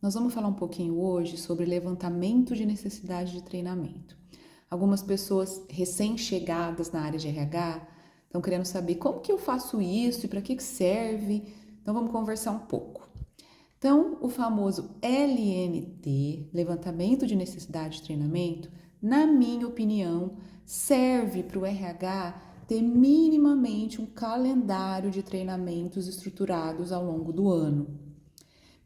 Nós vamos falar um pouquinho hoje sobre levantamento de necessidade de treinamento. Algumas pessoas recém-chegadas na área de RH estão querendo saber como que eu faço isso e para que serve. Então vamos conversar um pouco. Então, o famoso LNT, levantamento de necessidade de treinamento, na minha opinião, serve para o RH ter minimamente um calendário de treinamentos estruturados ao longo do ano.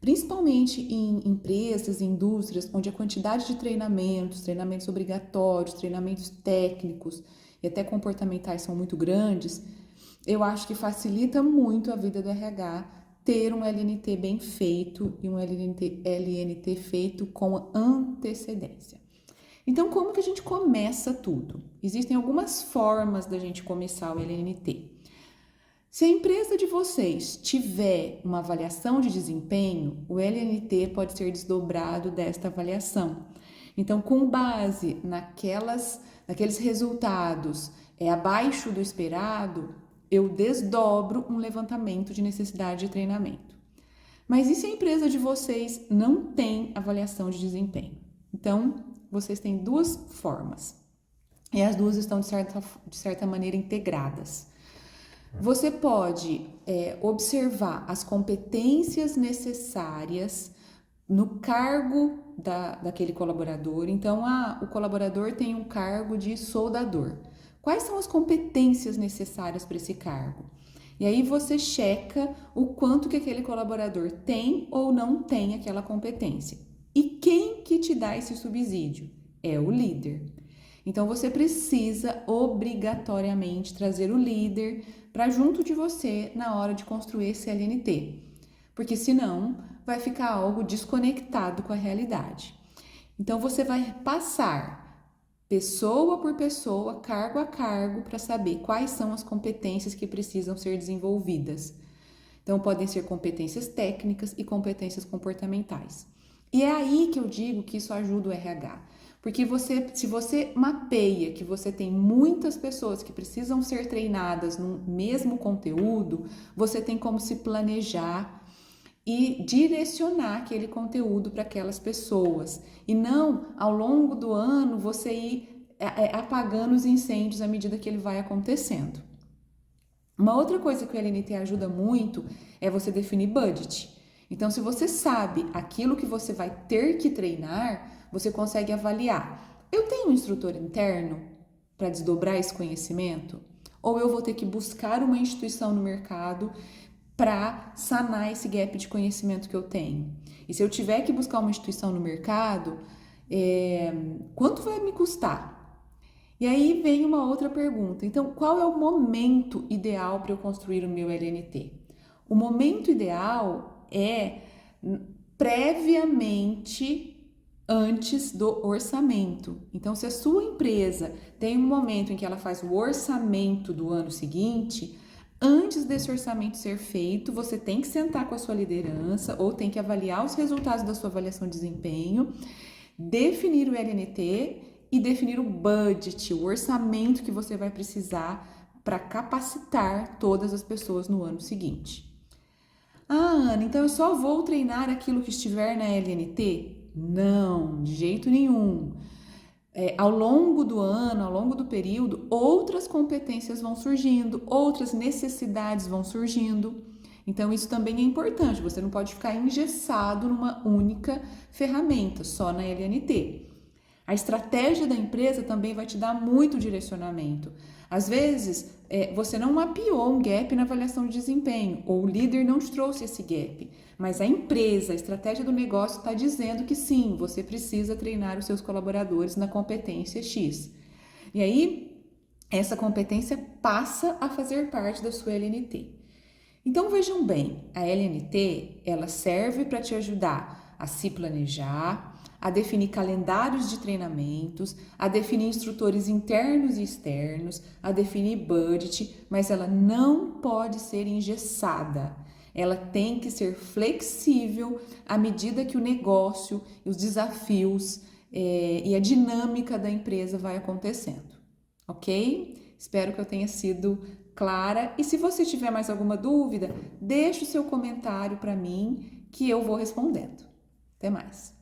Principalmente em empresas, indústrias, onde a quantidade de treinamentos obrigatórios, treinamentos técnicos e até comportamentais são muito grandes, eu acho que facilita muito a vida do RH ter um LNT bem feito e um LNT feito com antecedência. Então, como que a gente começa tudo? Existem algumas formas da gente começar o LNT. Se a empresa de vocês tiver uma avaliação de desempenho, o LNT pode ser desdobrado desta avaliação. Então, com base naqueles resultados abaixo do esperado, eu desdobro um levantamento de necessidade de treinamento. Mas e se a empresa de vocês não tem avaliação de desempenho? Então, vocês têm duas formas. E as duas estão, de certa maneira, integradas. Você pode observar as competências necessárias no cargo daquele colaborador. Então, o colaborador tem um cargo de soldador. Quais são as competências necessárias para esse cargo? E aí você checa o quanto que aquele colaborador tem ou não tem aquela competência. E quem que te dá esse subsídio? É o líder. Então, você precisa obrigatoriamente trazer o líder para junto de você na hora de construir esse LNT, porque senão vai ficar algo desconectado com a realidade. Então, você vai passar pessoa por pessoa, cargo a cargo, para saber quais são as competências que precisam ser desenvolvidas. Então, podem ser competências técnicas e competências comportamentais. E é aí que eu digo que isso ajuda o RH. Porque se você mapeia que você tem muitas pessoas que precisam ser treinadas no mesmo conteúdo, você tem como se planejar e direcionar aquele conteúdo para aquelas pessoas. E não, ao longo do ano, você ir apagando os incêndios à medida que ele vai acontecendo. Uma outra coisa que o LNT ajuda muito é você definir budget. Então, se você sabe aquilo que você vai ter que treinar, você consegue avaliar. Eu tenho um instrutor interno para desdobrar esse conhecimento? Ou eu vou ter que buscar uma instituição no mercado para sanar esse gap de conhecimento que eu tenho? E se eu tiver que buscar uma instituição no mercado, quanto vai me custar? E aí vem uma outra pergunta. Então, qual é o momento ideal para eu construir o meu LNT? O momento ideal é previamente antes do orçamento. Então, se a sua empresa tem um momento em que ela faz o orçamento do ano seguinte, antes desse orçamento ser feito, você tem que sentar com a sua liderança ou tem que avaliar os resultados da sua avaliação de desempenho, definir o LNT e definir o budget, o orçamento que você vai precisar para capacitar todas as pessoas no ano seguinte. Ah, Ana, então eu só vou treinar aquilo que estiver na LNT? Não, de jeito nenhum. Ao longo do ano, ao longo do período, outras competências vão surgindo, outras necessidades vão surgindo. Então, isso também é importante. Você não pode ficar engessado numa única ferramenta, só na LNT. A estratégia da empresa também vai te dar muito direcionamento. Às vezes, você não mapeou um gap na avaliação de desempenho, ou o líder não te trouxe esse gap, mas a empresa, a estratégia do negócio está dizendo que sim, você precisa treinar os seus colaboradores na competência X. E aí, essa competência passa a fazer parte da sua LNT. Então, vejam bem, a LNT, ela serve para te ajudar a se planejar, a definir calendários de treinamentos, a definir instrutores internos e externos, a definir budget, mas ela não pode ser engessada. Ela tem que ser flexível à medida que o negócio, os desafios e a dinâmica da empresa vai acontecendo, ok? Espero que eu tenha sido clara. E se você tiver mais alguma dúvida, deixe o seu comentário para mim que eu vou respondendo. Até mais!